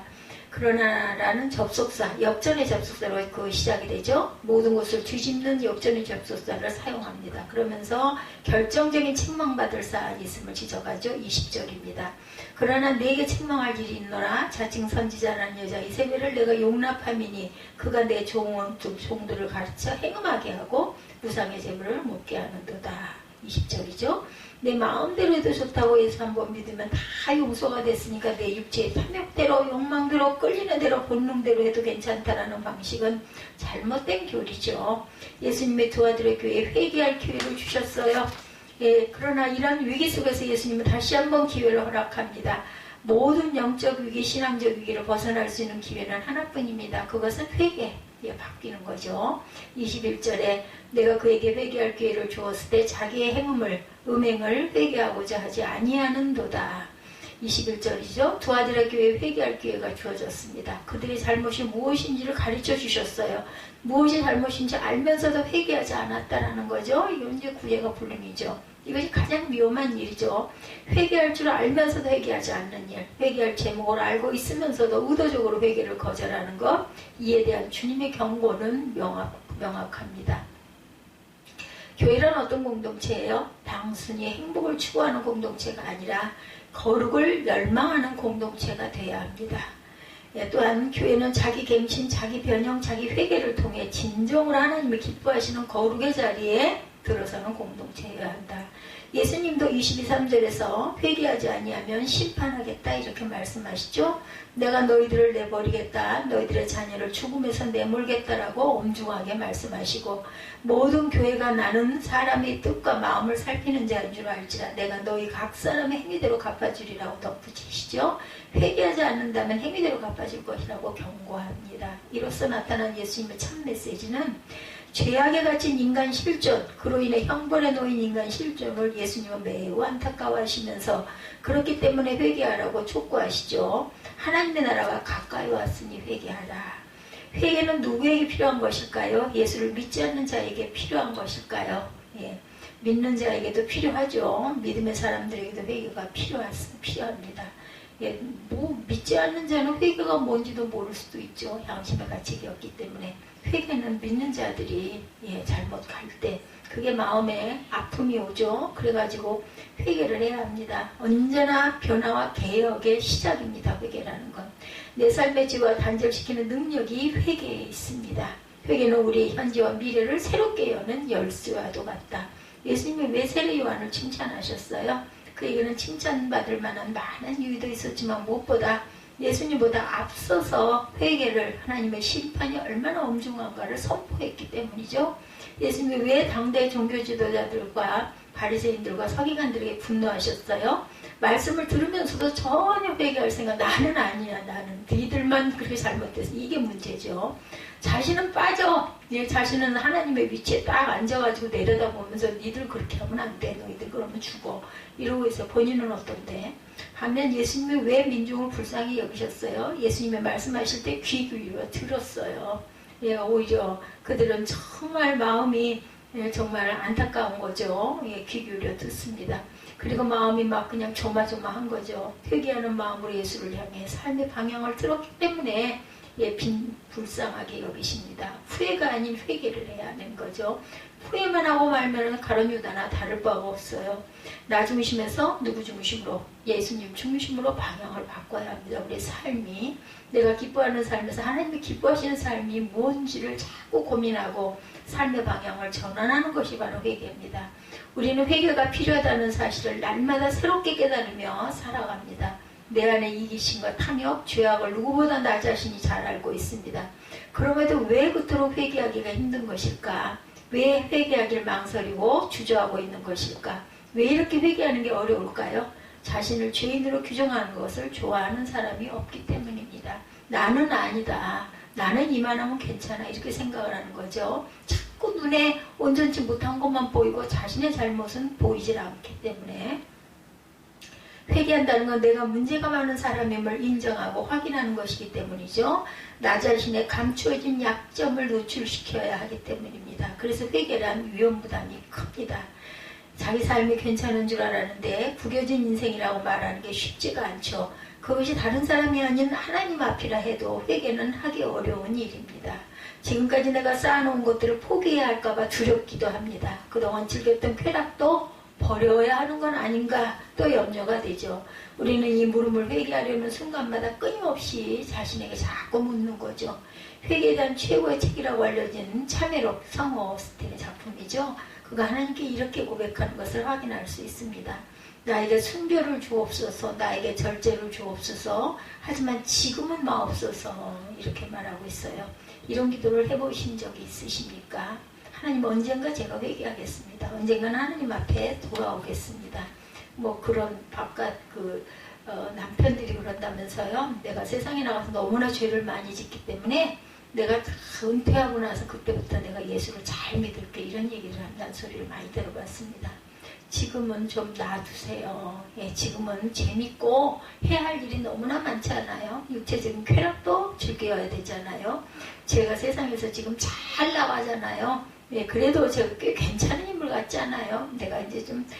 그러나라는 접속사, 역전의 접속사로 시작이 되죠. 모든 것을 뒤집는 역전의 접속사를 사용합니다. 그러면서 결정적인 책망받을 사안이 있음을 지적하죠. 20절입니다. 그러나 내게 책망할 일이 있노라. 자칭 선지자라는 여자 이세벨을 내가 용납함이니 그가 내 종들을 가르쳐 행음하게 하고 우상의 제물을 먹게 하는도다. 20절이죠. 내 마음대로 해도 좋다고 해서 한번 믿으면 다 용서가 됐으니까 내 육체의 탐욕대로 욕망대로 끌리는 대로 본능대로 해도 괜찮다라는 방식은 잘못된 교리죠. 예수님의 두 아들의 교회에 회개할 기회를 주셨어요. 그러나 이런 위기 속에서 예수님은 다시 한번 기회를 허락합니다. 모든 영적 위기, 신앙적 위기를 벗어날 수 있는 기회는 하나뿐입니다. 그것은 회개. 바뀌는 거죠. 21절에 내가 그에게 회개할 기회를 주었을 때 자기의 음행을 회개하고자 하지 아니하는도다. 21절이죠. 두 아들의 교회에 회개할 기회가 주어졌습니다. 그들의 잘못이 무엇인지를 가르쳐 주셨어요. 무엇이 잘못인지 알면서도 회개하지 않았다라는 거죠. 이건 이제 구제가 불능이죠. 이것이 가장 위험한 일이죠. 회개할 줄 알면서도 회개하지 않는 일, 회개할 제목을 알고 있으면서도 의도적으로 회개를 거절하는 것, 이에 대한 주님의 경고는 명확합니다. 교회란 어떤 공동체예요? 단순히 행복을 추구하는 공동체가 아니라 거룩을 열망하는 공동체가 되어야 합니다. 또한 교회는 자기 갱신, 자기 변형, 자기 회개를 통해 진정으로 하나님을 기뻐하시는 거룩의 자리에 들어서는 공동체여야 한다. 예수님도 22, 3절에서 회개하지 아니하면 심판하겠다 이렇게 말씀하시죠. 내가 너희들을 내버리겠다. 너희들의 자녀를 죽음에서 내몰겠다라고 엄중하게 말씀하시고 모든 교회가 나는 사람의 뜻과 마음을 살피는 자인 줄 알지라 내가 너희 각 사람의 행위대로 갚아주리라고 덧붙이시죠. 회개하지 않는다면 행위대로 갚아줄 것이라고 경고합니다. 이로써 나타난 예수님의 참 메시지는 죄악에 갇힌 인간 실존, 그로 인해 형벌에 놓인 인간 실존을 예수님은 매우 안타까워하시면서 그렇기 때문에 회개하라고 촉구하시죠. 하나님의 나라가 가까이 왔으니 회개하라. 회개는 누구에게 필요한 것일까요? 예수를 믿지 않는 자에게 필요한 것일까요? 믿는 자에게도 필요하죠. 믿음의 사람들에게도 회개가 필요합니다. 예, 뭐 믿지 않는 자는 회개가 뭔지도 모를 수도 있죠. 양심의 가책이 없기 때문에. 회개는 믿는 자들이 잘못할 때 그게 마음에 아픔이 오죠. 그래가지고 회개를 해야 합니다. 언제나 변화와 개혁의 시작입니다. 회개라는 건. 내 삶의 지와 단절시키는 능력이 회개에 있습니다. 회개는 우리의 현재와 미래를 새롭게 여는 열쇠와도 같다. 예수님이 왜 세례 요한을 칭찬하셨어요? 그에게는 칭찬받을 만한 많은 이유도 있었지만 무엇보다 예수님보다 앞서서 회개를 하나님의 심판이 얼마나 엄중한가를 선포했기 때문이죠. 예수님이 왜 당대 종교 지도자들과 바리새인들과 서기관들에게 분노하셨어요? 말씀을 들으면서도 전혀 회개할 생각, 나는 아니야, 나는 니들만 그렇게 잘못해서. 이게 문제죠. 자신은 빠져. 자신은 하나님의 위치에 딱 앉아가지고 내려다보면서 니들 그렇게 하면 안 돼, 너희들 그러면 죽어, 이러고 있어. 본인은 어떤데? 반면 예수님이 왜 민중을 불쌍히 여기셨어요? 예수님의 말씀하실 때 귀 기울여 들었어요. 오히려 그들은 정말 마음이 정말 안타까운 거죠. 귀 기울여 듣습니다. 그리고 마음이 막 그냥 조마조마한 거죠. 회개하는 마음으로 예수를 향해 삶의 방향을 들었기 때문에 불쌍하게 여기십니다. 후회가 아닌 회개를 해야 하는 거죠. 후회만 하고 말면 가룟 유다나 다를 바가 없어요. 나 중심에서 누구 중심으로? 예수님 중심으로 방향을 바꿔야 합니다. 우리의 삶이, 내가 기뻐하는 삶에서 하나님이 기뻐하시는 삶이 뭔지를 자꾸 고민하고 삶의 방향을 전환하는 것이 바로 회개입니다. 우리는 회개가 필요하다는 사실을 날마다 새롭게 깨달으며 살아갑니다. 내 안에 이기심과 탐욕, 죄악을 누구보다 나 자신이 잘 알고 있습니다. 그럼에도 왜 그토록 회개하기가 힘든 것일까? 왜 회개하기를 망설이고 주저하고 있는 것일까? 왜 이렇게 회개하는 게 어려울까요? 자신을 죄인으로 규정하는 것을 좋아하는 사람이 없기 때문입니다. 나는 아니다, 나는 이만하면 괜찮아, 이렇게 생각을 하는 거죠. 자꾸 눈에 온전치 못한 것만 보이고 자신의 잘못은 보이질 않기 때문에. 회개한다는 건 내가 문제가 많은 사람임을 인정하고 확인하는 것이기 때문이죠. 나 자신의 감추어진 약점을 노출시켜야 하기 때문입니다. 그래서 회개란 위험부담이 큽니다. 자기 삶이 괜찮은 줄 알았는데 구겨진 인생이라고 말하는 게 쉽지가 않죠. 그것이 다른 사람이 아닌 하나님 앞이라 해도 회개는 하기 어려운 일입니다. 지금까지 내가 쌓아놓은 것들을 포기해야 할까봐 두렵기도 합니다. 그동안 즐겼던 쾌락도 버려야 하는 건 아닌가 또 염려가 되죠. 우리는 이 물음을 회개하려는 순간마다 끊임없이 자신에게 자꾸 묻는 거죠. 회개에 대한 최고의 책이라고 알려진 차메록 성호 오스틴의 작품이죠. 그가 하나님께 이렇게 고백하는 것을 확인할 수 있습니다. 나에게 순별을 주옵소서, 나에게 절제를 주옵소서, 하지만 지금은 마옵소서, 이렇게 말하고 있어요. 이런 기도를 해보신 적이 있으십니까? 하나님, 언젠가 제가 회개하겠습니다. 언젠가는 하나님 앞에 돌아오겠습니다. 뭐 그런 바깥 남편들이 그런다면서요. 내가 세상에 나가서 너무나 죄를 많이 짓기 때문에 내가 다 은퇴하고 나서 그때부터 내가 예수를 잘 믿을게, 이런 얘기를 한다는 소리를 많이 들어봤습니다. 지금은 좀 놔두세요. 지금은 재밌고 해야 할 일이 너무나 많잖아요. 육체적인 쾌락도 즐겨야 되잖아요. 제가 세상에서 지금 잘 나가잖아요. 그래도 제가 꽤 괜찮은 인물 같지 않아요? 내가 이제 좀 다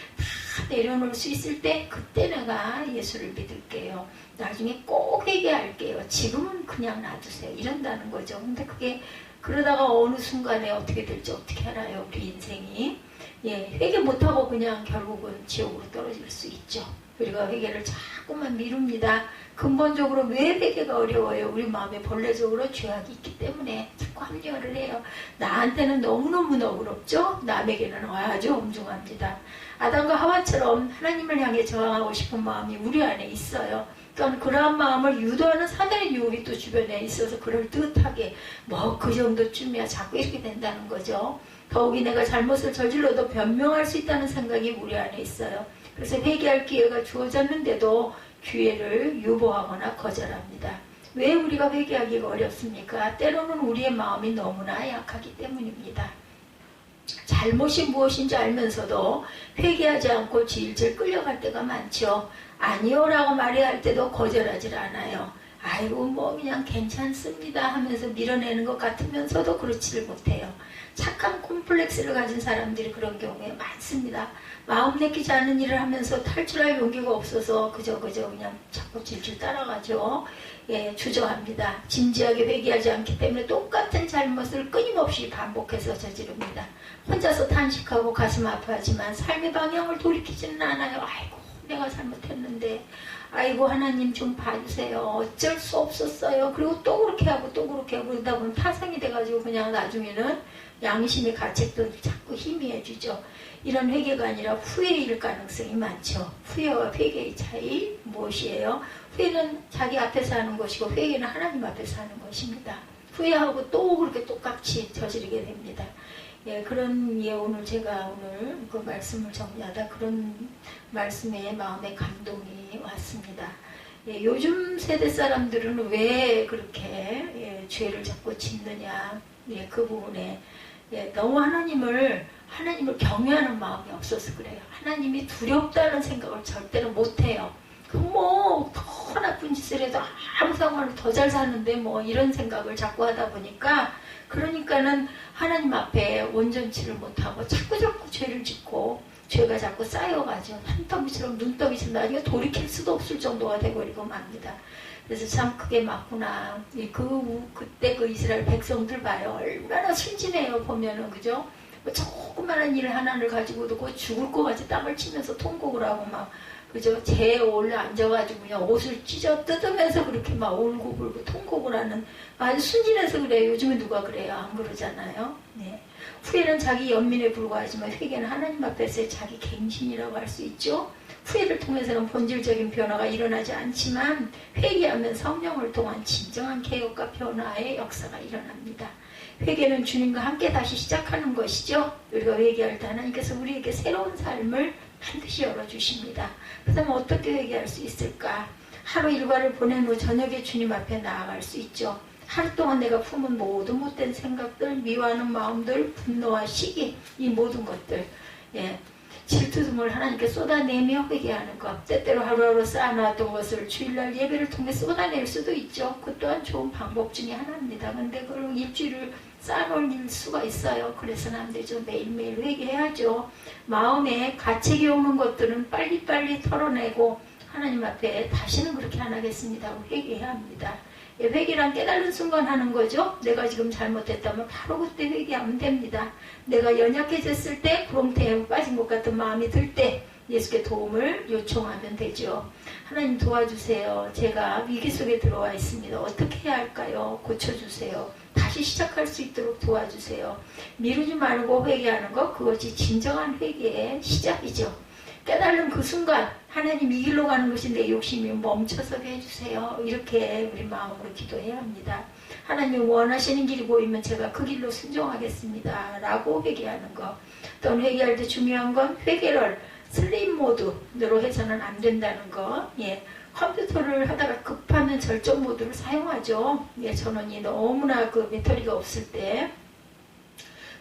내려놓을 수 있을 때 그때 내가 예수를 믿을게요. 나중에 꼭 회개할게요. 지금은 그냥 놔두세요. 이런다는 거죠. 근데 그게 그러다가 어느 순간에 어떻게 될지 어떻게 알아요? 우리 인생이. 회개 못하고 그냥 결국은 지옥으로 떨어질 수 있죠. 우리가 회개를 자꾸만 미룹니다. 근본적으로 왜 회개가 어려워요? 우리 마음에 본래적으로 죄악이 있기 때문에 자꾸 합리화를 해요. 나한테는 너무너무 너그럽죠? 남에게는 아주 엄중합니다. 아담과 하와처럼 하나님을 향해 저항하고 싶은 마음이 우리 안에 있어요. 그러니까 그러한 마음을 유도하는 사단의 유혹이 또 주변에 있어서 그럴듯하게 뭐 그 정도쯤이야 자꾸 이렇게 된다는 거죠. 더욱이 내가 잘못을 저질러도 변명할 수 있다는 생각이 우리 안에 있어요. 그래서 회개할 기회가 주어졌는데도 기회를 유보하거나 거절합니다. 왜 우리가 회개하기가 어렵습니까? 때로는 우리의 마음이 너무나 약하기 때문입니다. 잘못이 무엇인지 알면서도 회개하지 않고 질질 끌려갈 때가 많죠. 아니요 라고 말해야 할 때도 거절하질 않아요. 아이고 뭐 그냥 괜찮습니다 하면서 밀어내는 것 같으면서도 그렇지를 못해요. 착한 콤플렉스를 가진 사람들이 그런 경우에 많습니다. 마음 내키지 않은 일을 하면서 탈출할 용기가 없어서 그저 그냥 자꾸 질질 따라가죠. 예, 주저합니다. 진지하게 회개하지 않기 때문에 똑같은 잘못을 끊임없이 반복해서 저지릅니다. 혼자서 탄식하고 가슴 아파하지만 삶의 방향을 돌이키지는 않아요. 아이고 내가 잘못했는데 아이고 하나님 좀 봐주세요. 어쩔 수 없었어요. 그리고 또 그렇게 하고 또 그렇게 하고 그러다 보면 타성이 돼가지고 그냥 나중에는 양심의 가책도 자꾸 희미해지죠. 이런 회개가 아니라 후회일 가능성이 많죠. 후회와 회개의 차이 무엇이에요? 후회는 자기 앞에서 하는 것이고 회개는 하나님 앞에서 하는 것입니다. 후회하고 또 그렇게 똑같이 저지르게 됩니다. 예, 오늘 제가 그 말씀을 정리하다 그런 말씀에 마음에 감동이 왔습니다. 예, 요즘 세대 사람들은 왜 그렇게 죄를 자꾸 짓느냐, 그 부분에 너무 하나님을 경외하는 마음이 없어서 그래요. 하나님이 두렵다는 생각을 절대로 못해요. 더 나쁜 짓을 해도 아무 상관을 더 잘 사는데 이런 생각을 자꾸 하다 보니까 그러니까는 하나님 앞에 온전치를 못하고 자꾸 죄를 짓고 죄가 자꾸 쌓여가죠. 산더미처럼 눈더미처럼 나중에 돌이킬 수도 없을 정도가 되버리고 맙니다. 그래서 참 그게 맞구나. 그때 그 이스라엘 백성들 봐요. 얼마나 순진해요. 보면은 그죠? 조그마한 일 하나를 가지고도 죽을 것 같이 땀을 치면서 통곡을 하고 그죠? 재에 올라 앉아가지고 그냥 옷을 찢어 뜯으면서 그렇게 울고불고 통곡을 하는 아주 순진해서 그래요. 요즘에 누가 그래요? 안 그러잖아요. 네. 후회는 자기 연민에 불과하지만 회개는 하나님 앞에서의 자기 갱신이라고 할 수 있죠. 후회를 통해서는 본질적인 변화가 일어나지 않지만 회개하면 성령을 통한 진정한 개혁과 변화의 역사가 일어납니다. 회개는 주님과 함께 다시 시작하는 것이죠. 우리가 회개할 때 하나님께서 우리에게 새로운 삶을 반드시 열어주십니다. 그렇다면 어떻게 회개할 수 있을까? 하루 일과를 보낸 후 저녁에 주님 앞에 나아갈 수 있죠. 하루 동안 내가 품은 모든 못된 생각들, 미워하는 마음들, 분노와 시기, 이 모든 것들, 질투심을 하나님께 쏟아내며 회개하는 것. 때때로 하루하루 쌓아놨던 것을 주일날 예배를 통해 쏟아낼 수도 있죠. 그 또한 좋은 방법 중에 하나입니다. 근데 그걸 일주일을 쌓아놓을 수가 있어요. 그래서는 안 되죠. 매일매일 회개해야죠. 마음에 가책이 오는 것들은 빨리빨리 털어내고 하나님 앞에 다시는 그렇게 안 하겠습니다. 회개해야 합니다. 회개란 깨달은 순간 하는 거죠. 내가 지금 잘못했다면 바로 그때 회개하면 됩니다. 내가 연약해졌을 때 구렁텅이에 빠진 것 같은 마음이 들 때 예수께 도움을 요청하면 되죠. 하나님 도와주세요. 제가 위기 속에 들어와 있습니다. 어떻게 해야 할까요? 고쳐주세요. 다시 시작할 수 있도록 도와주세요. 미루지 말고 회개하는 것, 그것이 진정한 회개의 시작이죠. 깨달은 그 순간 하나님 이 길로 가는 것이 내 욕심이 멈춰서게 해주세요. 이렇게 우리 마음으로 기도해야 합니다. 하나님 원하시는 길이 보이면 제가 그 길로 순종하겠습니다. 라고 회개하는 것. 또는 회개할 때 중요한 건 회개를 슬립 모드로 해서는 안 된다는 거. 컴퓨터를 하다가 급하면 절전 모드를 사용하죠. 전원이 너무나 그 배터리가 없을 때.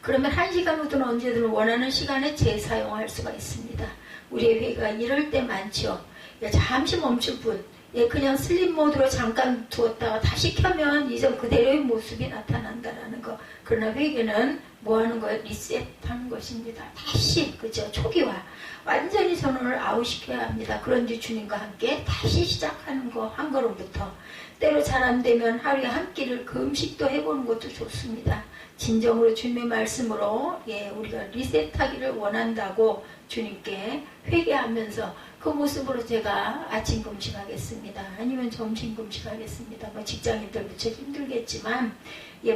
그러면 1시간 후든 언제든 원하는 시간에 재사용할 수가 있습니다. 우리의 회개가 이럴 때 많죠. 잠시 멈출 뿐. 그냥 슬립 모드로 잠깐 두었다가 다시 켜면 이전 그대로의 모습이 나타난다는 거. 그러나 회개는 뭐 하는 거예요? 리셋하는 것입니다. 다시, 그죠? 초기화. 완전히 전원을 아웃시켜야 합니다. 그런지 주님과 함께 다시 시작하는 거, 한 걸음부터. 때로 잘 안 되면 하루에 한 끼를 그 음식도 해보는 것도 좋습니다. 진정으로 주님의 말씀으로 우리가 리셋하기를 원한다고 주님께 회개하면서 그 모습으로 제가 아침 금식하겠습니다. 아니면 점심 금식하겠습니다. 직장인들 무척 힘들겠지만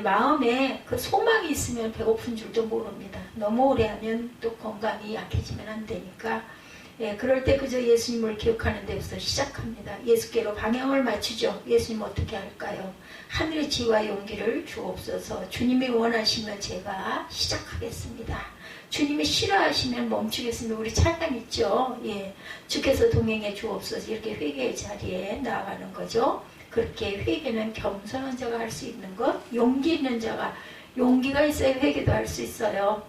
마음에 그 소망이 있으면 배고픈 줄도 모릅니다. 너무 오래 하면 또 건강이 약해지면 안 되니까 그럴 때 그저 예수님을 기억하는 데부터 시작합니다. 예수께로 방향을 맞추죠. 예수님 어떻게 할까요? 하늘의 지혜와 용기를 주옵소서. 주님이 원하시면 제가 시작하겠습니다. 주님이 싫어하시면 멈추겠습니다. 우리 찬양 있죠. 주께서 동행해 주옵소서. 이렇게 회개의 자리에 나아가는 거죠. 그렇게 회개는 겸손한 자가 할 수 있는 것, 용기 있는 자가, 용기가 있어야 회개도 할 수 있어요.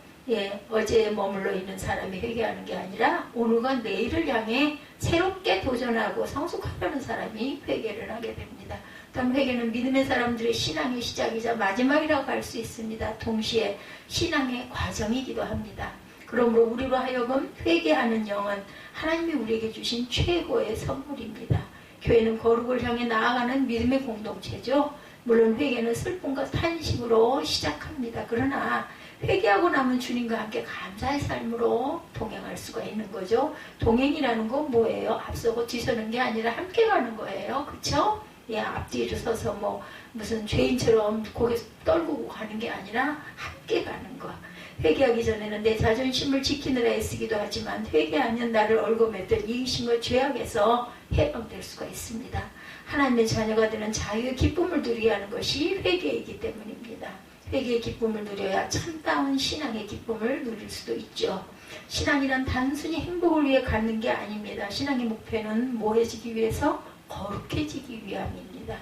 어제에 머물러 있는 사람이 회개하는 게 아니라 오늘과 내일을 향해 새롭게 도전하고 성숙하려는 사람이 회개를 하게 됩니다. 그다음 회개는 믿음의 사람들의 신앙의 시작이자 마지막이라고 할 수 있습니다. 동시에 신앙의 과정이기도 합니다. 그러므로 우리로 하여금 회개하는 영은 하나님이 우리에게 주신 최고의 선물입니다. 교회는 거룩을 향해 나아가는 믿음의 공동체죠. 물론 회개는 슬픔과 탄식으로 시작합니다. 그러나 회개하고 나면 주님과 함께 감사의 삶으로 동행할 수가 있는 거죠. 동행이라는 건 뭐예요? 앞서고 뒤서는 게 아니라 함께 가는 거예요. 그쵸? 예, 앞뒤로 서서 무슨 죄인처럼 고개 떨구고 가는 게 아니라 함께 가는 거. 회개하기 전에는 내 자존심을 지키느라 애쓰기도 하지만 회개하면 나를 얽어맸던 이기심과 죄악에서 해방될 수가 있습니다. 하나님의 자녀가 되는 자유의 기쁨을 누리게 하는 것이 회개이기 때문입니다. 회개의 기쁨을 누려야 참다운 신앙의 기쁨을 누릴 수도 있죠. 신앙이란 단순히 행복을 위해 갖는 게 아닙니다. 신앙의 목표는 뭐해지기 위해서? 거룩해지기 위함입니다.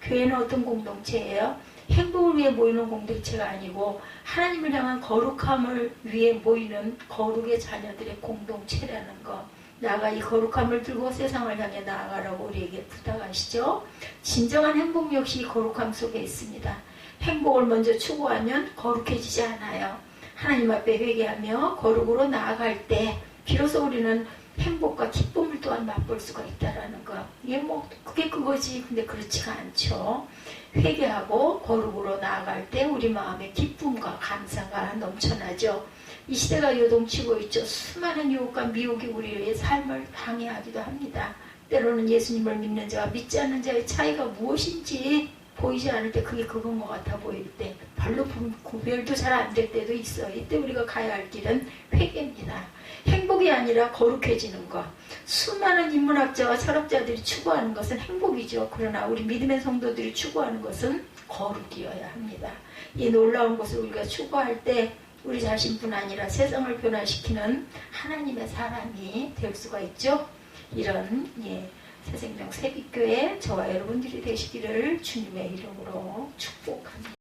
교회는 어떤 공동체예요? 행복을 위해 모이는 공동체가 아니고 하나님을 향한 거룩함을 위해 모이는 거룩의 자녀들의 공동체라는 것. 나아가 이 거룩함을 들고 세상을 향해 나아가라고 우리에게 부탁하시죠. 진정한 행복 역시 거룩함 속에 있습니다. 행복을 먼저 추구하면 거룩해지지 않아요. 하나님 앞에 회개하며 거룩으로 나아갈 때 비로소 우리는 행복과 기쁨을 또한 맛볼 수가 있다라는 거. 이게 그게 그거지. 근데 그렇지가 않죠. 회개하고 거룩으로 나아갈 때 우리 마음에 기쁨과 감사가 넘쳐나죠. 이 시대가 요동치고 있죠. 수많은 유혹과 미혹이 우리의 삶을 방해하기도 합니다. 때로는 예수님을 믿는 자와 믿지 않는 자의 차이가 무엇인지 보이지 않을 때 그게 그건 것 같아 보일 때 별로 구별도 잘 안 될 때도 있어요. 이때 우리가 가야 할 길은 회개입니다. 행복이 아니라 거룩해지는 것. 수많은 인문학자와 철학자들이 추구하는 것은 행복이죠. 그러나 우리 믿음의 성도들이 추구하는 것은 거룩이어야 합니다. 이 놀라운 것을 우리가 추구할 때 우리 자신뿐 아니라 세상을 변화시키는 하나님의 사람이 될 수가 있죠. 이런 새생명 새빛교회 저와 여러분들이 되시기를 주님의 이름으로 축복합니다.